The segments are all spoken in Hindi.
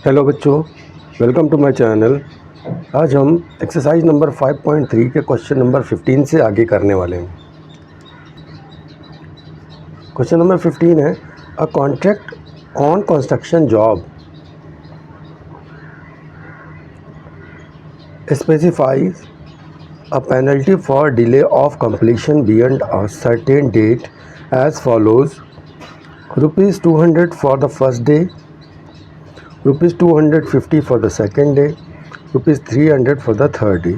हेलो बच्चों, वेलकम टू माय चैनल। आज हम एक्सरसाइज नंबर 5.3 के क्वेश्चन नंबर 15 से आगे करने वाले हैं। क्वेश्चन नंबर 15 है, a contract on construction job specifies a penalty for delay of completion beyond a certain date as follows: rupees 200 for the first day, rupees 250 for the second day, rupees 300 for the third day,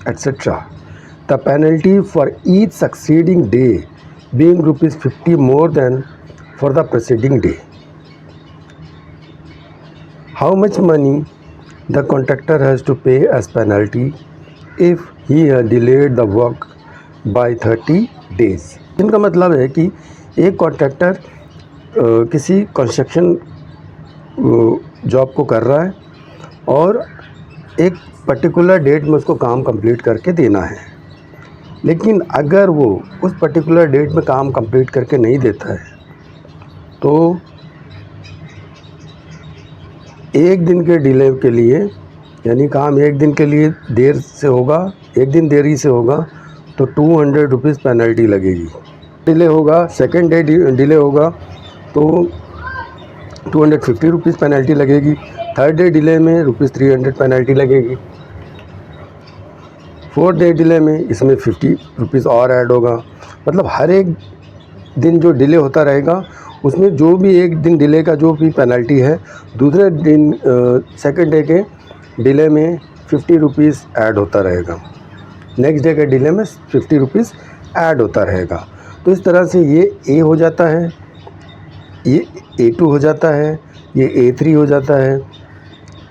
etc. The penalty for each succeeding day being rupees 50 more than for the preceding day. How much money the contractor has to pay as penalty if he has delayed the work by 30 days? इनका मतलब है कि एक कॉन्ट्रैक्टर किसी कंस्ट्रक्शन जॉब को कर रहा है और एक पर्टिकुलर डेट में उसको काम कंप्लीट करके देना है, लेकिन अगर वो उस पर्टिकुलर डेट में काम कंप्लीट करके नहीं देता है तो एक दिन के डिले के लिए, यानी काम एक दिन के लिए देर से होगा, एक दिन देरी से होगा तो 200 रुपीज़ पेनल्टी लगेगी। डिले होगा, सेकेंड डे डिले होगा तो 250 रुपीज़ पेनल्टी लगेगी। थर्ड डे डिले में रुपीज़ 300 पेनल्टी लगेगी। फोर्थ डे डिले में इसमें 50 रुपीज़ और ऐड होगा। मतलब हर एक दिन जो डिले होता रहेगा उसमें जो भी एक दिन डिले का जो भी पेनल्टी है, दूसरे दिन सेकंड डे के डिले में 50 रुपीज़ ऐड होता रहेगा, नेक्स्ट डे के डिले में 50 रुपीज़ ऐड होता रहेगा। तो इस तरह से ये ए हो जाता है, ये A2 हो जाता है, ये A3 हो जाता है,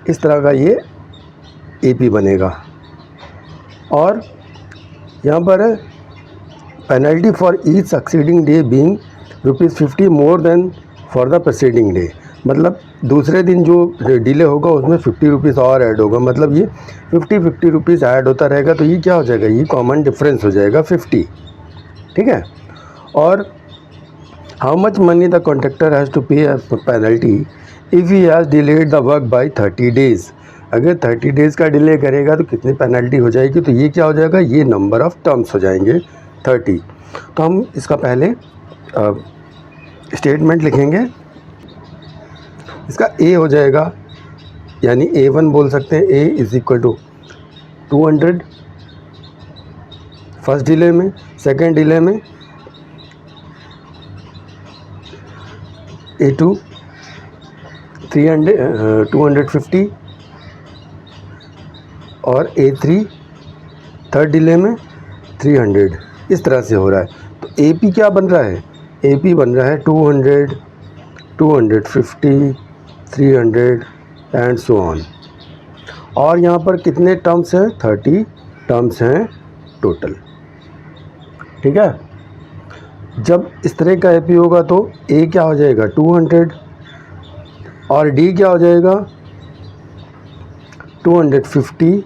इस तरह का ये AP बनेगा। और यहाँ पर है penalty for each succeeding day being rupees 50 more than for the preceding day. मतलब दूसरे दिन जो डिले होगा उसमें 50 रुपीज़ और ऐड होगा, मतलब ये 50 रुपीज़ ऐड होता रहेगा। तो ये क्या हो जाएगा, ये कॉमन डिफरेंस हो जाएगा 50, ठीक है। और how much money the contractor has to pay penalty if he has delayed the work by 30 days. अगर 30 डेज़ का डिले करेगा तो कितनी पेनल्टी हो जाएगी, तो ये क्या हो जाएगा, ये नंबर ऑफ़ टर्म्स हो जाएंगे 30। तो हम इसका पहले स्टेटमेंट लिखेंगे। इसका ए हो जाएगा, यानी A1 बोल सकते हैं, A is equal to 200 first delay में, सेकेंड डिले में A2 250 और A3 थर्ड डिले में 300। इस तरह से हो रहा है। तो AP क्या बन रहा है, AP बन रहा है 200, 250, 300 एंड सो ऑन। और यहाँ पर कितने टर्म्स हैं, 30 टर्म्स हैं टोटल, ठीक है। जब इस तरह का AP होगा तो A क्या हो जाएगा 200 और D क्या हो जाएगा 250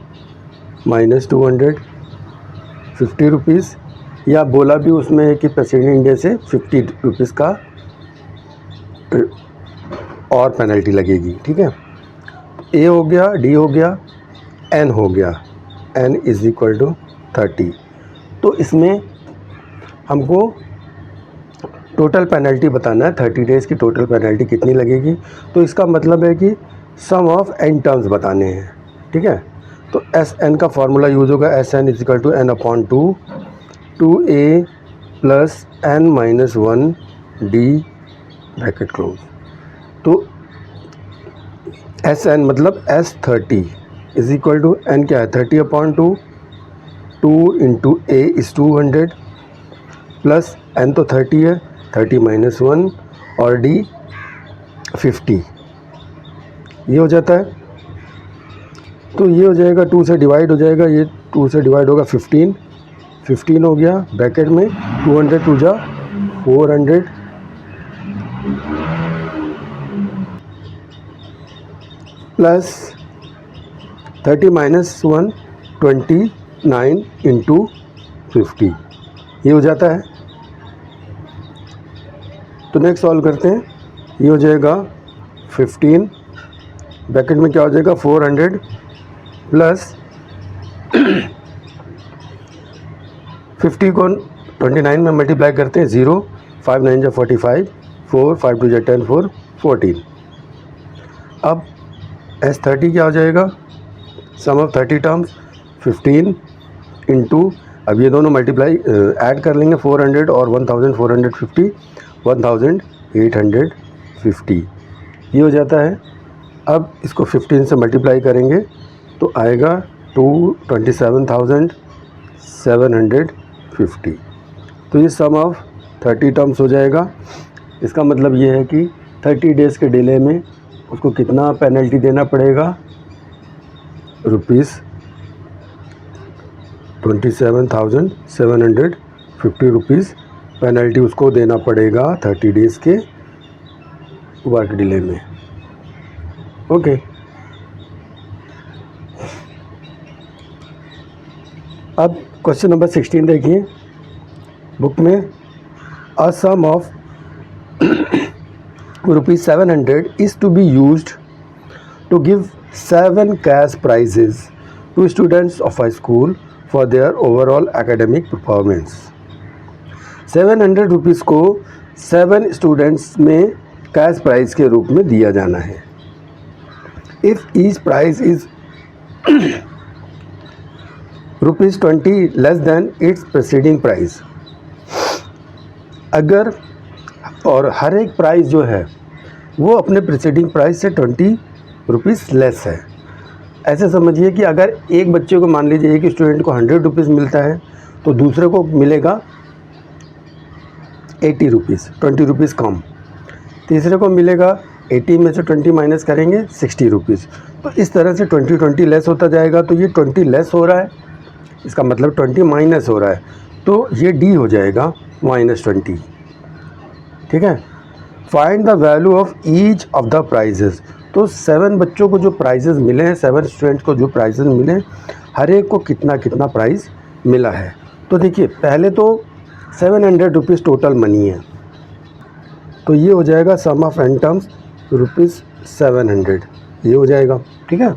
माइनस 200, 50 रुपीज़, या बोला भी उसमें है कि प्रीसीडिंग डे से 50 रुपीज़ का और पेनल्टी लगेगी, ठीक है। A हो गया, D हो गया, N हो गया, N इज़ इक्वल टू 30। तो इसमें हमको टोटल पेनल्टी बताना है, 30 डेज़ की टोटल पेनल्टी कितनी लगेगी। तो इसका मतलब है कि सम ऑफ n टर्म्स बताने हैं, ठीक है। तो SN का फार्मूला यूज़ होगा, SN is equal to N/2 2A plus N-1 D bracket close. तो SN मतलब S30 is equal to N क्या है 30/2, 2 into A is 200 plus N तो 30 है, 30 माइनस 1 और D 50, ये हो जाता है। तो ये हो जाएगा 2 से डिवाइड हो जाएगा, ये 2 से डिवाइड होगा 15 हो गया ब्रैकेट में, 200 टू जा 400 प्लस 30 माइनस 1 29 इंटू 50, ये हो जाता है। तो नेक्स्ट सॉल्व करते हैं, ये हो जाएगा 15 ब्रैकेट में क्या हो जाएगा 400 प्लस 50 को 29 में मल्टीप्लाई करते हैं 0, 5 9 जा 45, 4 5 2 जा 10, 4 14। अब S30 क्या हो जाएगा, सम ऑफ 30 टर्म्स 15 इंटू, अब ये दोनों मल्टीप्लाई ऐड कर लेंगे 400 और 1450, 1850 ये हो जाता है। अब इसको 15 से मल्टीप्लाई करेंगे तो आएगा 27,750। तो ये सम ऑफ 30 टर्म्स हो जाएगा। इसका मतलब ये है कि 30 डेज़ के डिले में उसको कितना पेनल्टी देना पड़ेगा, ₹27,750 पेनल्टी उसको देना पड़ेगा 30 डेज़ के वर्क डिले में। ओके, अब क्वेश्चन नंबर 16 देखिए बुक में। A sum of ₹700 is to be used to give 7 cash prizes to students of a school for their overall academic performance. 700 rupees को 7 स्टूडेंट्स में कैश प्राइज़ के रूप में दिया जाना है। If each prize is ₹20 less than its preceding price. अगर और हर एक प्राइस जो है वो अपने प्रेसिडिंग प्राइस से ₹20 लेस है। ऐसे समझिए कि अगर एक बच्चे को, मान लीजिए एक स्टूडेंट को ₹100 मिलता है तो दूसरे को मिलेगा ₹80, ₹20 कम। तीसरे को मिलेगा 80 में से 20 माइनस करेंगे ₹60। तो इस तरह से 20 लेस होता जाएगा। तो ये 20 लेस हो रहा है, इसका मतलब 20 माइनस हो रहा है, तो ये डी हो जाएगा -20। ठीक है। Find the value of each of the prizes. तो 7 बच्चों को जो प्राइजेस मिले हैं, 7 स्टूडेंट्स को जो प्राइजेस मिले हैं, हर एक को कितना कितना प्राइज़ मिला है। तो देखिए पहले तो ₹700 टोटल मनी है, तो ये हो जाएगा सम ऑफ एन टर्म्स ₹700, ये हो जाएगा। ठीक है।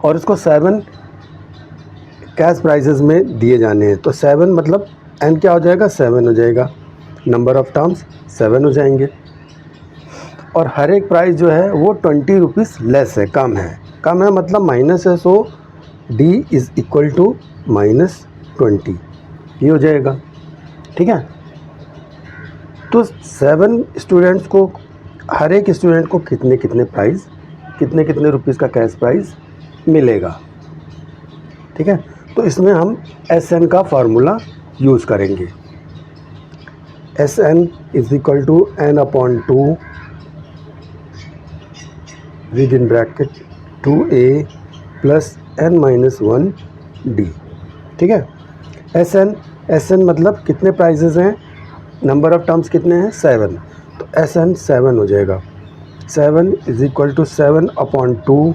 और इसको 7 कैश प्राइजेस में दिए जाने हैं, तो 7 मतलब एन क्या हो जाएगा, 7 हो जाएगा। नंबर ऑफ़ टर्म्स 7 हो जाएंगे। और हर एक प्राइस जो है वो ₹20 लेस है, कम है। कम है मतलब माइनस है, सो डी इज़ इक्वल टू -20, ये हो जाएगा। ठीक है। तो 7 स्टूडेंट्स को, हर एक स्टूडेंट को कितने कितने रुपीस का कैश प्राइस मिलेगा। ठीक है। तो इसमें हम SN का फार्मूला यूज़ करेंगे। SN is equal to n/2 with in bracket 2a plus n-1d। ठीक है। SN मतलब कितने प्राइजेज़ हैं, नंबर ऑफ़ टर्म्स कितने हैं, 7। तो SN 7 हो जाएगा। 7 इज इक्वल टू 7/2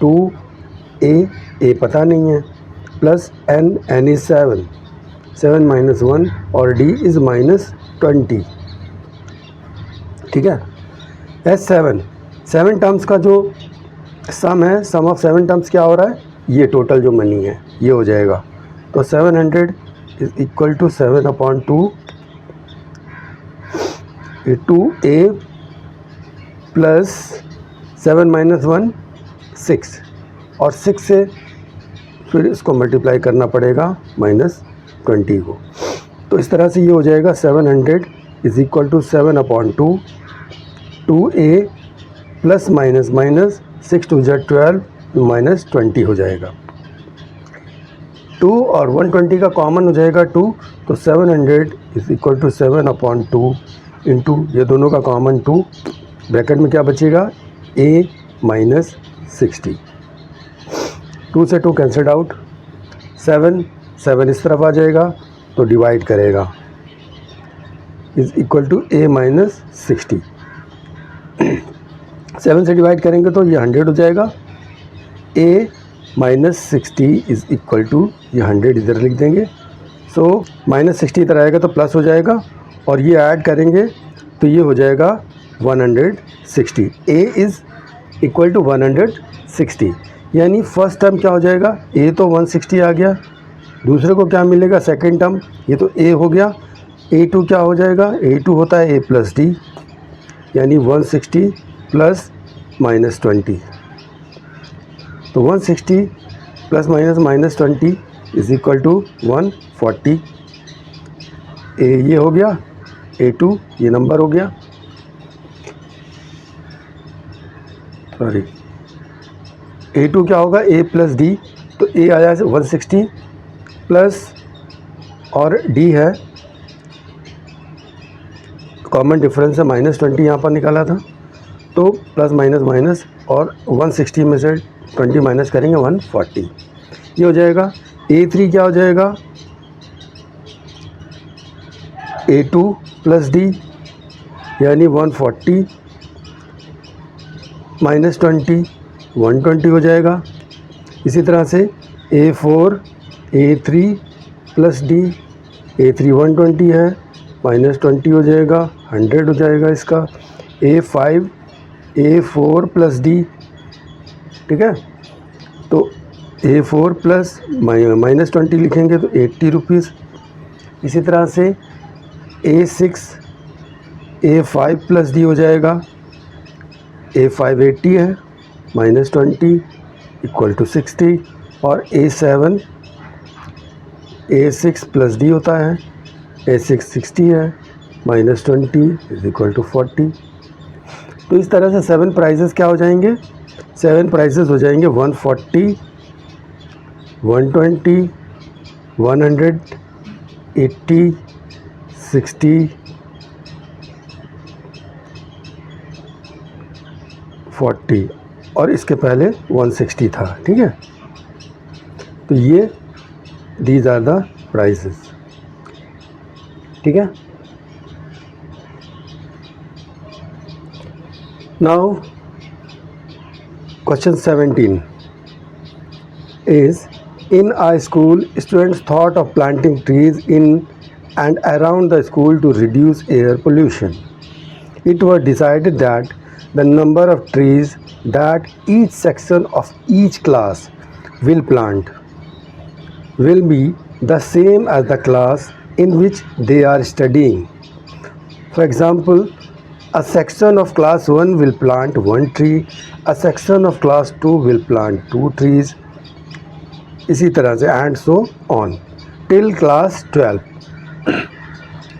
2a पता नहीं है, प्लस n इज़ 7 माइनस 1 और d इज़ -20। ठीक है। S7 टर्म्स का जो सम है, सम ऑफ 7 टर्म्स क्या हो रहा है, ये टोटल जो मनी है ये हो जाएगा। तो 700 is equal to 7/2 2a plus 7 minus 1 6, और 6 से फिर इसको मल्टीप्लाई करना पड़ेगा -20 को। तो इस तरह से ये हो जाएगा 700 is equal to 7/2 2a plus minus 6 2 जा 12 -20 हो जाएगा। 2 और 120 का कॉमन हो जाएगा 2, तो 700 इज इक्वल टू 7/2 इंटू ये दोनों का कॉमन 2, ब्रैकेट में क्या बचेगा a -60। 2 से 2 कैंसल्ड आउट, 7 इस तरफ आ जाएगा तो डिवाइड करेगा, इज इक्वल टू a -60। 7 से डिवाइड करेंगे तो ये 100 हो जाएगा। a -60 इज़ इक्वल टू, ये 100 इधर लिख देंगे, सो -60 इधर आएगा तो प्लस हो जाएगा, और ये ऐड करेंगे तो ये हो जाएगा 160, a इज़ इक्वल टू 160, यानी फर्स्ट टर्म क्या हो जाएगा, a तो 160 आ गया, दूसरे को क्या मिलेगा सेकेंड टर्म, ये तो a हो गया, a2 क्या हो जाएगा, a2 होता है a प्लस डी, यानी 160 प्लस माइनस 20, तो 160 plus minus 20 is equal to 140, ये हो गया, a2 ये नंबर हो गया, सॉरी a2 क्या होगा a प्लस डी, तो a आया 160 प्लस और d है कॉमन डिफरेंस है -20 यहाँ पर निकाला था, तो प्लस माइनस और 160 में से 20 माइनस करेंगे 140, ये हो जाएगा। a3 क्या हो जाएगा, a2 प्लस डी यानी 140 माइनस 20 120 हो जाएगा। इसी तरह से a4 a3 plus D, a3 120 है माइनस 20 हो जाएगा, 100 हो जाएगा इसका। a5 a4 प्लस डी, ठीक है, तो a4 प्लस माइनस 20 लिखेंगे तो 80 रुपीज़। इसी तरह से a6 a5 प्लस डी हो जाएगा, a5 80 है माइनस 20 इक्वल टू 60, और a7 a6 प्लस डी होता है, a6 60 है माइनस 20 इज इक्वल टू 40। तो इस तरह से 7 प्राइजेस क्या हो जाएंगे, 7 प्राइजेस हो जाएंगे 140 120 100 80 60 40, और इसके पहले 160 था, ठीक है। तो ये दीज आर द प्राइसेस, ठीक है। Now question 17 is, in a school students thought of planting trees in and around the school to reduce air pollution. It was decided that the number of trees that each section of each class will plant will be the same as the class in which they are studying. For example, a section of class 1 will plant 1 tree, a section of class 2 will plant 2 trees, इसी तरह से and so on till class 12।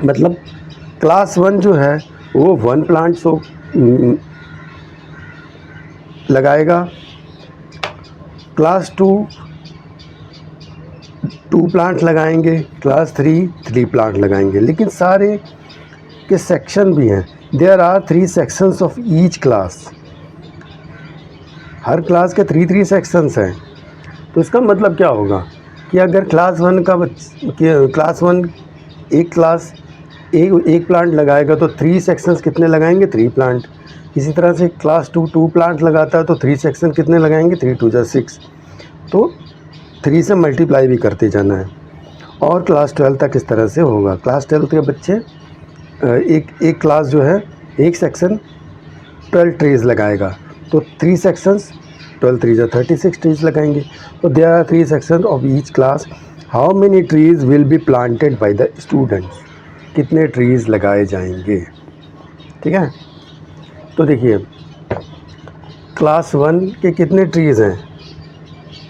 मतलब क्लास 1 जो है वो 1 प्लांट सो लगाएगा, क्लास 2 2 प्लांट लगाएंगे, क्लास 3 प्लांट लगाएंगे। लेकिन सारे के सेक्शन भी हैं, there are 3 sections of each class, हर क्लास के 3 सेक्शंस हैं। तो इसका मतलब क्या होगा कि अगर क्लास 1 का क्लास 1 एक प्लांट लगाएगा तो 3 सेक्शंस कितने लगाएंगे, 3 प्लांट। इसी तरह से क्लास 2 प्लांट लगाता है तो 3 सेक्शन कितने लगाएंगे, 3 2 6, तो 3 से मल्टीप्लाई भी करते जाना है। और क्लास 12 तक इस तरह से होगा। क्लास 12 के बच्चे एक क्लास जो है एक सेक्शन 12 ट्रीज़ लगाएगा, तो 3 सेक्शंस 12 3 36 ट्रीज़ लगाएंगे। तो there are 3 section of each class, how many trees will be planted by the students, कितने ट्रीज़ लगाए जाएंगे, ठीक है। तो देखिए क्लास 1 के कितने ट्रीज़ हैं,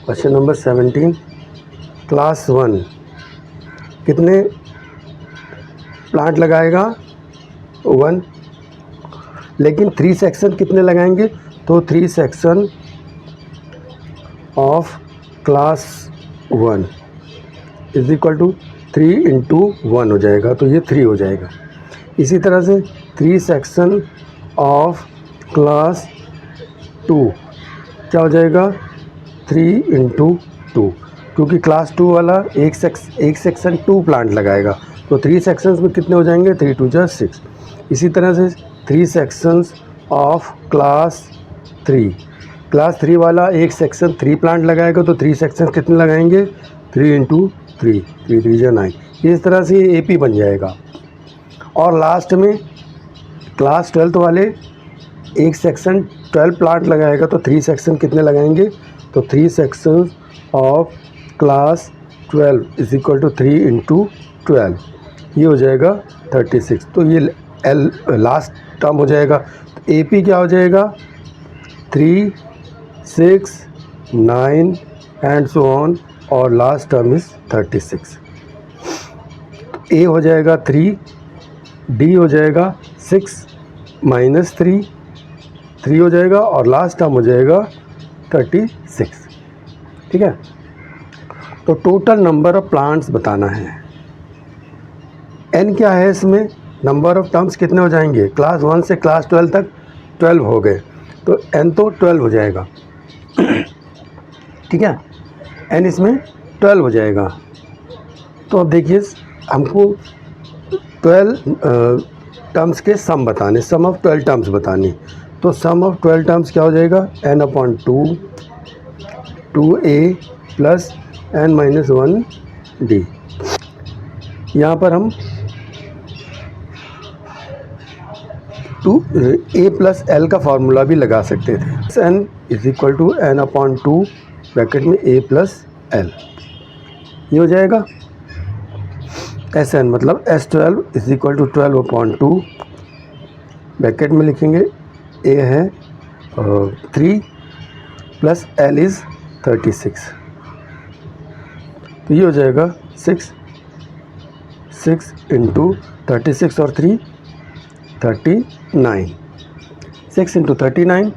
क्वेश्चन नंबर 17, क्लास 1 कितने प्लांट लगाएगा, 1, लेकिन 3 सेक्शन कितने लगाएंगे, तो 3 section of class 1 is equal to 3 into 1 हो जाएगा, तो ये 3 हो जाएगा। इसी तरह से 3 सेक्शन ऑफ क्लास 2 क्या हो जाएगा, 3 इंटू 2, क्योंकि क्लास 2 वाला एक सेक्शन 2 प्लांट लगाएगा, तो 3 सेक्शंस में कितने हो जाएंगे, 3 2 6। इसी तरह से 3 सेक्शंस ऑफ क्लास 3 वाला एक सेक्शन 3 प्लांट लगाएगा, तो 3 सेक्शन कितने लगाएंगे, 3 इंटू 3 3 3 9। इस तरह से AP बन जाएगा। और लास्ट में क्लास 12th वाले एक सेक्शन 12 प्लांट लगाएगा तो 3 सेक्शन कितने लगाएंगे, तो 3 section of class 12 is equal to 3 into 12, ये हो जाएगा 36। तो ये एल लास्ट टर्म हो जाएगा। तो ए पी क्या हो जाएगा, 3, 6, 9 एंड सो ऑन, और लास्ट टर्म इज़ 36। ए हो जाएगा 3, डी हो जाएगा 6 माइनस 3 हो जाएगा, और लास्ट टर्म हो जाएगा 36। ठीक है। तो टोटल नंबर ऑफ प्लांट्स बताना है। एन क्या है इसमें, नंबर ऑफ टर्म्स कितने हो जाएंगे, क्लास 1 से क्लास 12 तक 12 हो गए, तो एन तो 12 हो जाएगा। ठीक है, एन इसमें 12 हो जाएगा। तो अब देखिए हमको 12 टर्म्स के सम बताने, सम ऑफ 12 टर्म्स बताने, तो सम ऑफ 12 टर्म्स क्या हो जाएगा, n upon 2a plus n minus 1d। यहाँ पर हम a प्लस एल का फार्मूला भी लगा सकते थे। n is equal to n upon 2 bracket में a प्लस एल, ये हो जाएगा। एस एन मतलब S12 is equal to 12 upon 2 bracket में लिखेंगे, a है 3 प्लस l इज़ 36, तो ये हो जाएगा 6 इंटू 36 और 3 39, 6 इंटू 39।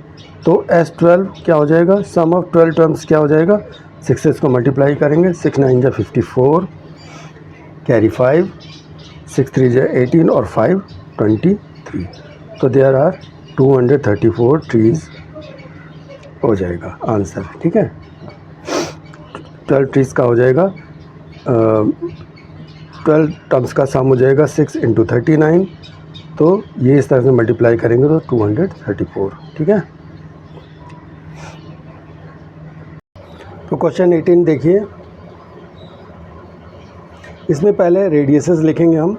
तो S12 क्या हो जाएगा, सम ऑफ 12 टर्म्स क्या हो जाएगा, 6 को मल्टीप्लाई करेंगे, 6 9 जा 54, कैरी 5, 6 3 जा 18 और 5 23, तो देयर आर 234 ट्रीज़ हो जाएगा आंसर। ठीक है, 12 ट्रीज़ का हो जाएगा, 12 टर्म्स का सम हो जाएगा 6 इंटू 39, तो ये इस तरह से मल्टीप्लाई करेंगे तो 234। ठीक है, तो क्वेश्चन 18 देखिए, इसमें पहले रेडियसेस लिखेंगे हम,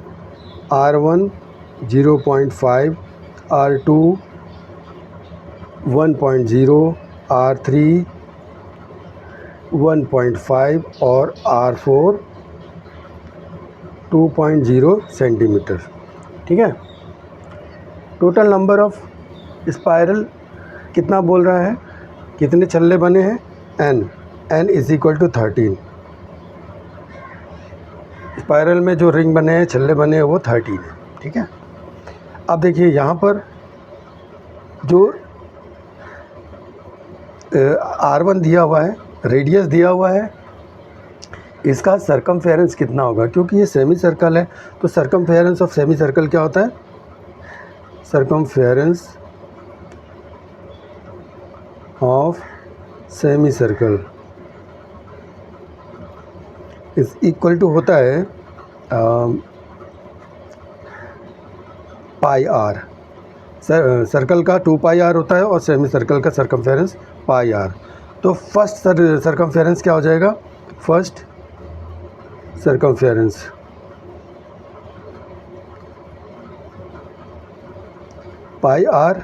R1 0.5, R2 1.0, R3 1.5 और R4 2.0 सेंटीमीटर। ठीक है, टोटल नंबर ऑफ स्पायरल कितना बोल रहा है, कितने छल्ले बने हैं, n is equal to 13। Spiral में जो रिंग बने हैं, छल्ले बने हैं, वो 13 है। ठीक है, अब देखिए यहाँ पर जो R1 दिया हुआ है, रेडियस दिया हुआ है, इसका सरकमफेरेंस कितना होगा, क्योंकि ये सेमी सर्कल है, तो सरकमफेरेंस ऑफ सेमी सर्कल क्या होता है, circumference of semi circle is equal to होता है पाई आर। सर्कल का 2 पाई आर होता है और सेमी सर्कल का सरकमफेरेंस पाई आर। तो फर्स्ट सरकमफेरेंस क्या हो जाएगा, फर्स्ट सरकमफेरेंस पाई आर,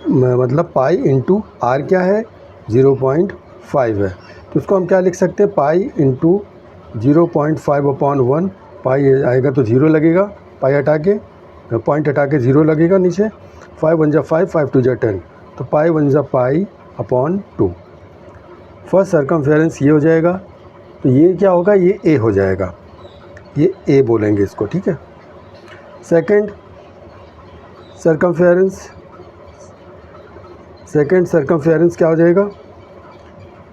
मतलब पाई इंटू आर क्या है, 0.5 है, तो उसको हम क्या लिख सकते हैं, पाई इंटू 0.5 अपॉन 1, पाई आएगा तो 0 लगेगा, पाई हटा के पॉइंट हटा के 0 लगेगा नीचे, 5 1 जा 5, 5 2 जा 10, तो पाई 1 जा पाई अपॉन 2। फर्स्ट सरकमफेरेंस ये हो जाएगा, तो ये क्या होगा, ये ए हो जाएगा, ये ए बोलेंगे इसको। ठीक है, सेकंड सरकमफेरेंस क्या हो जाएगा,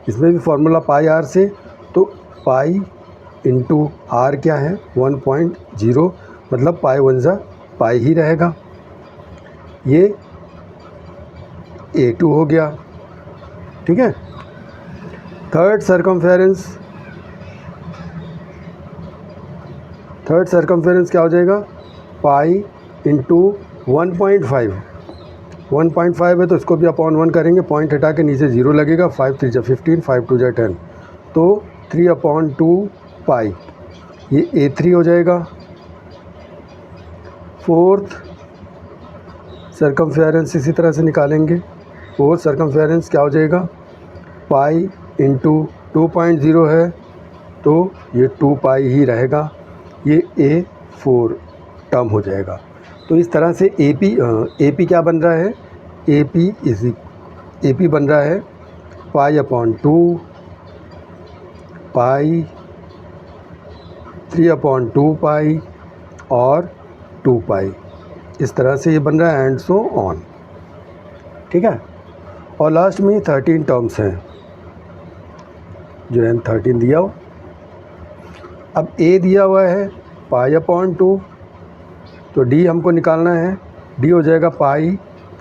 इसमें भी फार्मूला पाई आर से, तो पाई इंटू आर क्या है 1.0, मतलब पाई 1 जा पाई ही रहेगा, ये A2 हो गया। ठीक है, थर्ड सरकमफेरेंस क्या हो जाएगा, पाई इंटू 1.5 है, तो इसको भी अपॉन 1 करेंगे, पॉइंट हटा के नीचे 0 लगेगा, 5 3 जा 15, 5 2 जा 10, तो 3/2 पाई, ये A3 हो जाएगा। फोर्थ सर्कमफेरेंस इसी तरह से निकालेंगे। 4 सर्कमफेरेंस क्या हो जाएगा, पाई इंटू 2.0 है तो ये 2 पाई ही रहेगा, ये A4 टर्म हो जाएगा। तो इस तरह से AP क्या बन रहा है, AP बन रहा है पाई अपॉन 2 पाई 3/2 पाई और 2 पाई, इस तरह से ये बन रहा है एंड सो ऑन। ठीक है, और लास्ट में 13 टर्म्स हैं जो है 13 दिया हो। अब A दिया हुआ है पाई अपॉन 2, तो D हमको निकालना है, D हो जाएगा पाई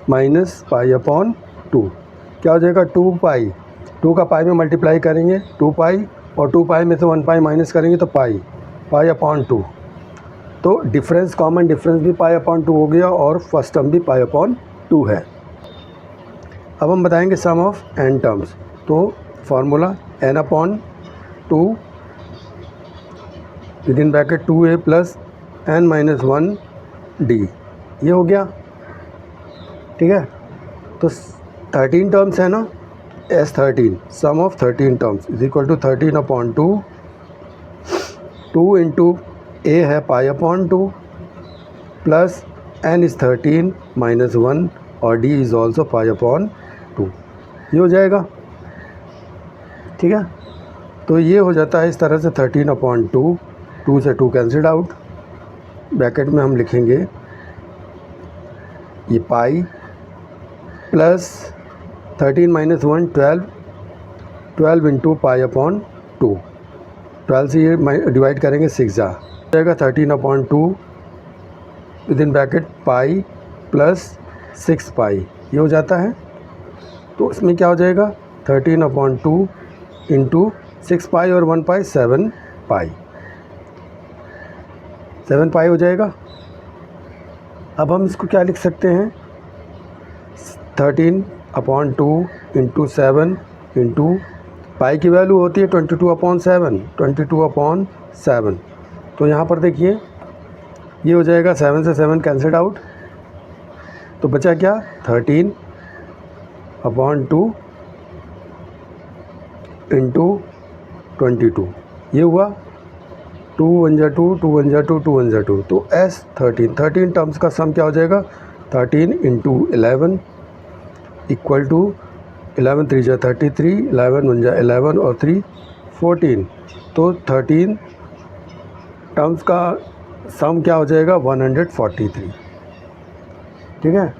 माइनस पाई अपॉन 2, क्या हो जाएगा 2 पाई, 2 का पाई में मल्टीप्लाई करेंगे 2 पाई और 2 पाई में से 1 पाई माइनस करेंगे तो पाई अपॉन 2, तो डिफरेंस कॉमन डिफरेंस भी पाई अपॉन 2 हो गया और फर्स्ट टर्म भी पाई अपॉन 2 है। अब हम बताएंगे सम ऑफ n टर्म्स, तो formula n upon 2 with in bracket 2a plus n minus 1 d, ये हो गया। ठीक है, तो 13 टर्म्स है ना, S13 sum of 13 terms is equal to 13 upon 2 into a है pi upon 2 plus n is 13 minus 1 और d is also pi upon 2, ये हो जाएगा। ठीक है, तो ये हो जाता है इस तरह से 13 अपॉन 2 से 2 कैंसिल्ड आउट, ब्रैकेट में हम लिखेंगे ये pi plus 13 minus 1 12 into pi upon 2, 12 से ये डिवाइड करेंगे 6 जाएगा 13 upon 2 with in bracket pi plus 6 पाई, ये हो जाता है। तो इसमें क्या हो जाएगा 13 अपॉन 2 इंटू 6 पाई और 1 पाई 7 पाई हो जाएगा। अब हम इसको क्या लिख सकते हैं, 13 अपॉन 2 इंटू 7 इंटू पाई की वैल्यू होती है 22 अपॉन 7, तो यहाँ पर देखिए ये हो जाएगा 7 से 7 कैंसिल्ड आउट, तो बचा क्या 13 अपॉन 2 इंटू 22, ये हुआ 2 1 जा 2 2 1 जा 2 2 1 जा 2, तो S13 टर्म्स का सम क्या हो जाएगा 13 इंटू 11 इक्वल टू 11 3 जा 33, 11 1 जा 11 और 3 14, तो 13 टर्म्स का सम क्या हो जाएगा 143। ठीक है,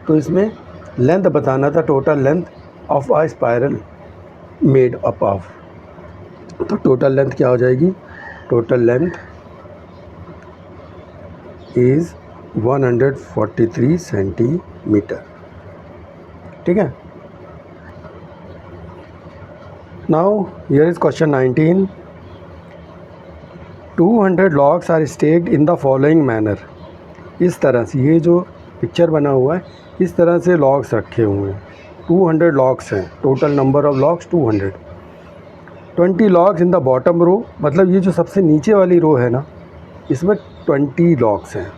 तो इसमें लेंथ बताना था, total length of a spiral made up of, तो टोटल लेंथ क्या हो जाएगी, टोटल लेंथ इज़ 143 सेंटीमीटर। ठीक है, now here is question 19, 200 logs are stacked in the following manner, इस तरह से ये जो पिक्चर बना हुआ है इस तरह से लॉग्स रखे हुए हैं, 200 लॉग्स हैं, total number of logs 200, 20 logs in the bottom row, मतलब ये जो सबसे नीचे वाली रो है ना इसमें 20 लॉग्स हैं,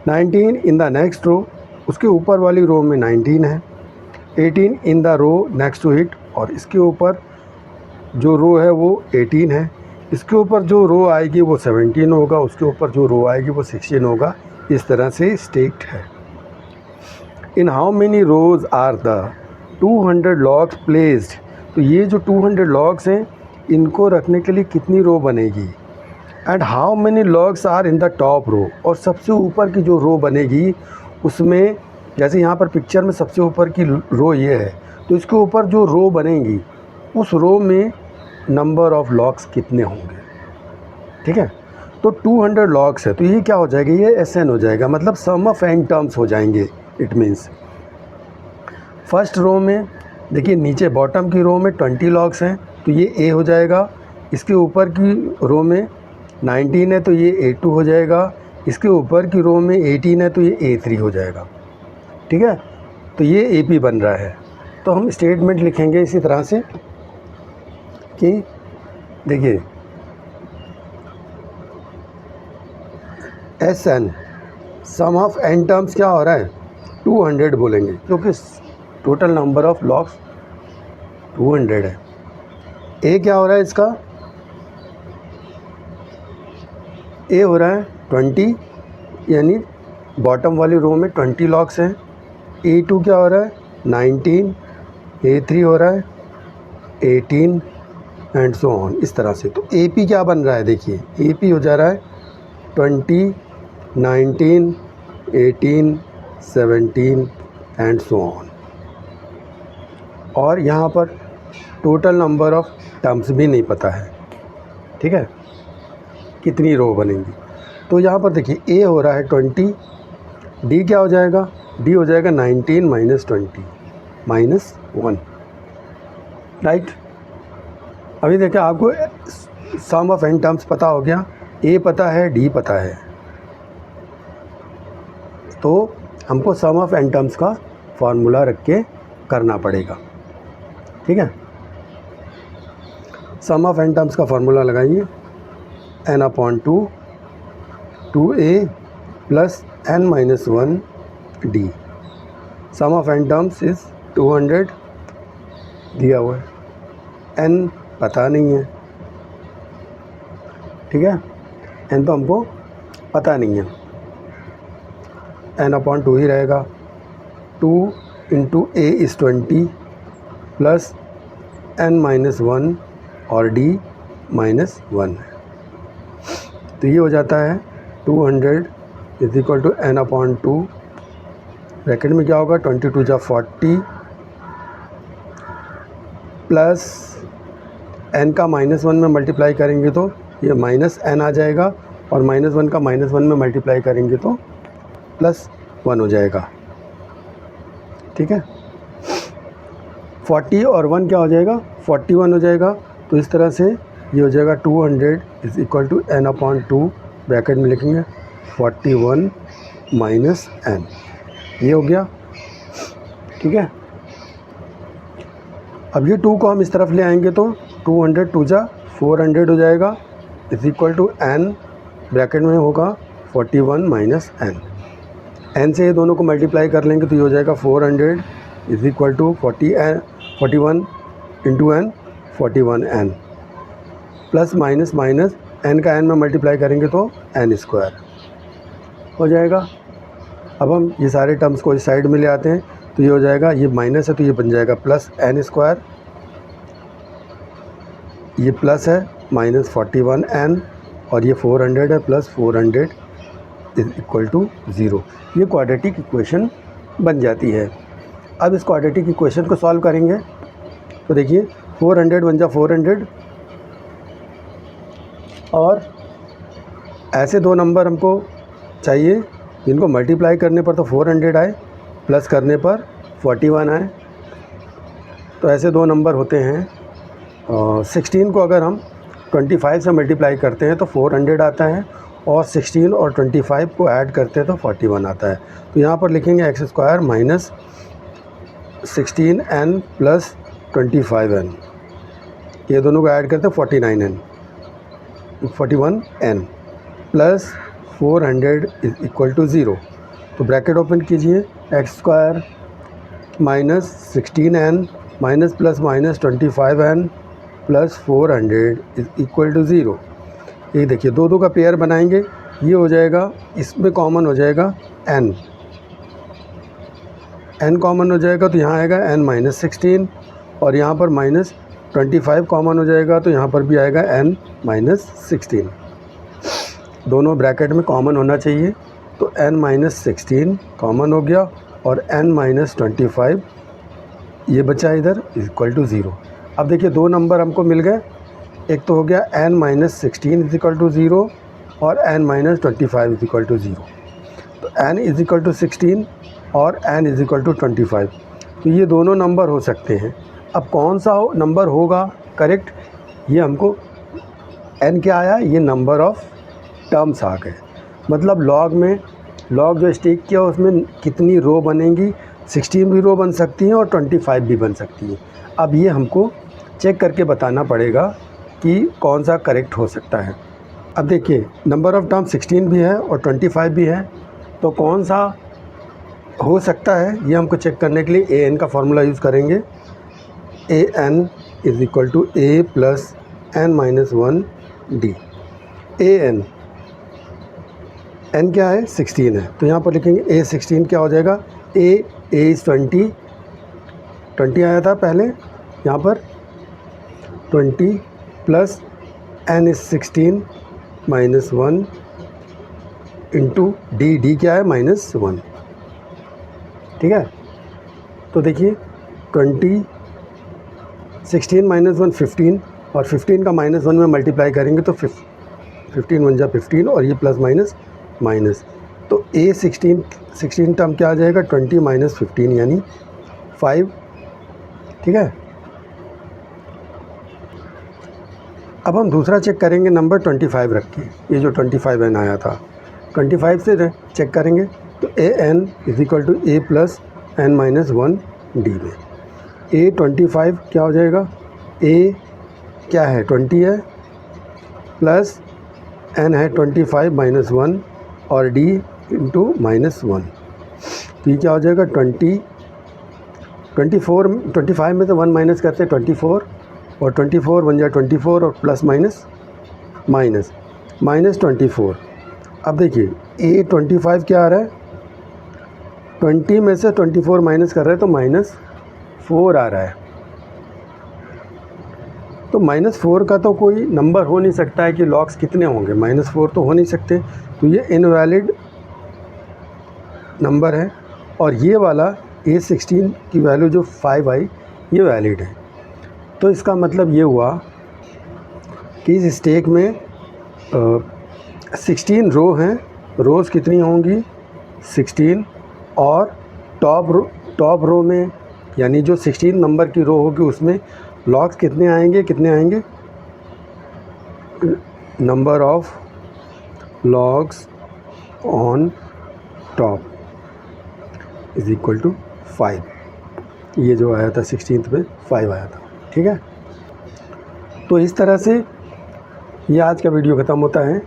19 इन द नेक्स्ट रो, उसके ऊपर वाली रो में 19 है, 18 in the row next to it, और इसके ऊपर जो रो है वो 18 है, इसके ऊपर जो रो आएगी वो 17 होगा, उसके ऊपर जो रो आएगी वो 16 होगा, इस तरह से स्टेक्ड है। In how many rows are the 200 logs placed, तो ये जो 200 लॉग्स हैं इनको रखने के लिए कितनी रो बनेगी, and how many logs are in the top row, और सबसे ऊपर की जो रो बनेगी उसमें, जैसे यहाँ पर पिक्चर में सबसे ऊपर की रो ये है, तो इसके ऊपर जो रो बनेगी उस रो में नंबर ऑफ लॉग्स कितने होंगे। ठीक है, तो 200 लॉग्स है तो ये क्या हो जाएगा, ये SN हो जाएगा, मतलब सम ऑफ n टर्म्स हो जाएंगे। इट मीन्स फर्स्ट रो में देखिए नीचे बॉटम की रो में 20 लॉग्स हैं तो ये A हो जाएगा, इसके ऊपर की रो में 19 है तो ये A2 हो जाएगा, इसके ऊपर की रो में 18 है तो ये A3 हो जाएगा। ठीक है, तो ये AP बन रहा है, तो हम स्टेटमेंट लिखेंगे इसी तरह से कि देखिए SN sum of n terms क्या हो रहा है 200 बोलेंगे क्योंकि टोटल नंबर ऑफ लॉग्स 200 है। ए क्या हो रहा है इसका, ए हो रहा है 20, यानी बॉटम वाली रो में 20 लॉग्स हैं। A2 क्या हो रहा है 19, A3 हो रहा है 18 एंड सो ऑन, इस तरह से। तो AP क्या बन रहा है, देखिए AP हो जा रहा है 20, 19, 18, 17 एंड सो ऑन। और यहाँ पर टोटल नंबर ऑफ टर्म्स भी नहीं पता है, ठीक है, कितनी रो बनेंगी। तो यहाँ पर देखिए A हो रहा है 20, D क्या हो जाएगा, D हो जाएगा 19 माइनस 20 माइनस 1, राइट। अभी देखिए आपको सम ऑफ n टर्म्स पता हो गया, A पता है, D पता है, तो हमको सम ऑफ n टर्म्स का फार्मूला रख के करना पड़ेगा, ठीक है। सम ऑफ n टर्म्स का फार्मूला लगाइए, n/2 2a plus n minus 1 d। Sum of n terms is 200 दिया हुआ है, n पता नहीं है, ठीक है, n तो हमको पता नहीं है, n/2 ही रहेगा। 2 into a is 20 plus n minus 1 और d माइनस 1 है, तो ये हो जाता है 200 is equal to n/2, bracket में क्या होगा 22 जा 40 प्लस n का -1 में मल्टीप्लाई करेंगे तो ये माइनस n आ जाएगा, और -1 का -1 में मल्टीप्लाई करेंगे तो +1 हो जाएगा, ठीक है। 40 और 1 क्या हो जाएगा 41 हो जाएगा। तो इस तरह से ये हो जाएगा 200 is equal to n/2, bracket में लिखेंगे 41 माइनस n, ये हो गया, ठीक है। अब ये 2 को हम इस तरफ ले आएंगे तो 200 2 जा 400 हो जाएगा, is equal to n, bracket में होगा 41 माइनस n। n से ये दोनों को मल्टीप्लाई कर लेंगे तो ये हो जाएगा 400 is equal to 41 into n 41n plus minus minus n का n में मल्टीप्लाई करेंगे तो n स्क्वायर हो जाएगा। अब हम ये सारे टर्म्स को इस साइड में ले आते हैं तो ये हो जाएगा, ये माइनस है तो ये बन जाएगा प्लस n स्क्वायर, ये प्लस है माइनस 41n, और ये 400 है प्लस 400 इज इक्वल टू 0। ये क्वाड्रेटिक इक्वेशन बन जाती है। अब इस क्वाड्रेटिक इक्वेशन को सॉल्व करेंगे तो देखिए 400 बन जा 400, और ऐसे दो नंबर हमको चाहिए जिनको मल्टीप्लाई करने पर तो 400 आए, प्लस करने पर 41 आए। तो ऐसे दो नंबर होते हैं, 16 को अगर हम 25 से मल्टीप्लाई करते हैं तो 400 आता है, और 16 और 25 को ऐड करते हैं तो 41 आता है। तो यहाँ पर लिखेंगे x square minus 16n plus 25n, ये दोनों को ऐड करते हैं 41n plus 400 is equal to 0। तो ब्रैकेट ओपन कीजिए, x square minus 16n minus plus minus 25n plus 400 is equal to 0। ये देखिए दो दो का पेयर बनाएंगे, ये हो जाएगा, इसमें कॉमन हो जाएगा n कॉमन हो जाएगा तो यहाँ आएगा n माइनस 16, और यहाँ पर माइनस 25 कॉमन हो जाएगा तो यहाँ पर भी आएगा n माइनस 16। दोनों ब्रैकेट में कॉमन होना चाहिए, तो n माइनस 16 कॉमन हो गया, और n माइनस 25 ये बचा इधर इक्वल टू 0। अब देखिए दो नंबर हमको मिल गए, एक तो हो गया n minus 16 is equal to 0 और n minus 25 is equal to 0। तो n इज इक्वल टू 16 और n इज इक्वल टू 25, तो ये दोनों नंबर हो सकते हैं। अब कौन सा नंबर होगा करेक्ट, ये हमको n क्या आया, ये नंबर ऑफ़ टर्म्स आ गए। मतलब लॉग में, लॉग जो स्टेक किया उसमें कितनी रो बनेंगी, 16 भी रो बन सकती हैं और 25 भी बन सकती हैं। अब ये हमको चेक करके बताना पड़ेगा कि कौन सा करेक्ट हो सकता है। अब देखिए नंबर ऑफ़ टर्म 16 भी है और 25 भी है, तो कौन सा हो सकता है, ये हमको चेक करने के लिए ए एन का फार्मूला यूज़ करेंगे। A N is equal to A plus N minus 1 D. A N क्या है 16 है, तो यहाँ पर लिखेंगे ए 16 क्या हो जाएगा, ए इज़ 20 आया था पहले, यहाँ पर 20 plus n is 16 minus 1 into d क्या है -1। ठीक है, तो देखिए 16 माइनस 1 15, और 15 का -1 में मल्टीप्लाई करेंगे तो 15 1 जा 15, और ये प्लस माइनस, तो ए 16 टर्म क्या आ जाएगा 20 माइनस 15 यानी 5। ठीक है, अब हम दूसरा चेक करेंगे नंबर 25 रख के। ये जो 25 एन आया था 25 से चेक करेंगे, तो A N is equal to A plus N minus 1 D में ए 25 क्या हो जाएगा, ए क्या है 20 है, प्लस एन है 25 माइनस 1 और डी इंटू -1, तो ये क्या हो जाएगा 25 में से 1 माइनस करते हैं 24, और 24 1 जा 24 और प्लस माइनस -24। अब देखिए ए 25 क्या आ रहा है, 20 में से 24 माइनस कर रहे हैं तो -4 आ रहा है। तो -4 का तो कोई नंबर हो नहीं सकता है कि लॉग्स कितने होंगे, -4 तो हो नहीं सकते, तो ये इनवैलिड नंबर है। और ये वाला A16 की वैल्यू जो 5 आई ये वैलिड है। तो इसका मतलब ये हुआ कि इस स्टेक में 16 रो हैं, रोज़ कितनी होंगी 16, और टॉप रो में यानी जो 16 नंबर की रो होगी उसमें लॉग्स कितने आएंगे, number of logs on top is equal to 5। ये जो आया था 16th में 5 आया था। ठीक है, तो इस तरह से ये आज का वीडियो ख़त्म होता है।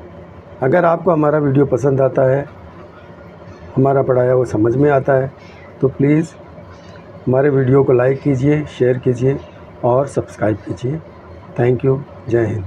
अगर आपको हमारा वीडियो पसंद आता है, हमारा पढ़ाया वो समझ में आता है, तो प्लीज़ हमारे वीडियो को लाइक कीजिए, शेयर कीजिए और सब्सक्राइब कीजिए। थैंक यू, जय हिंद।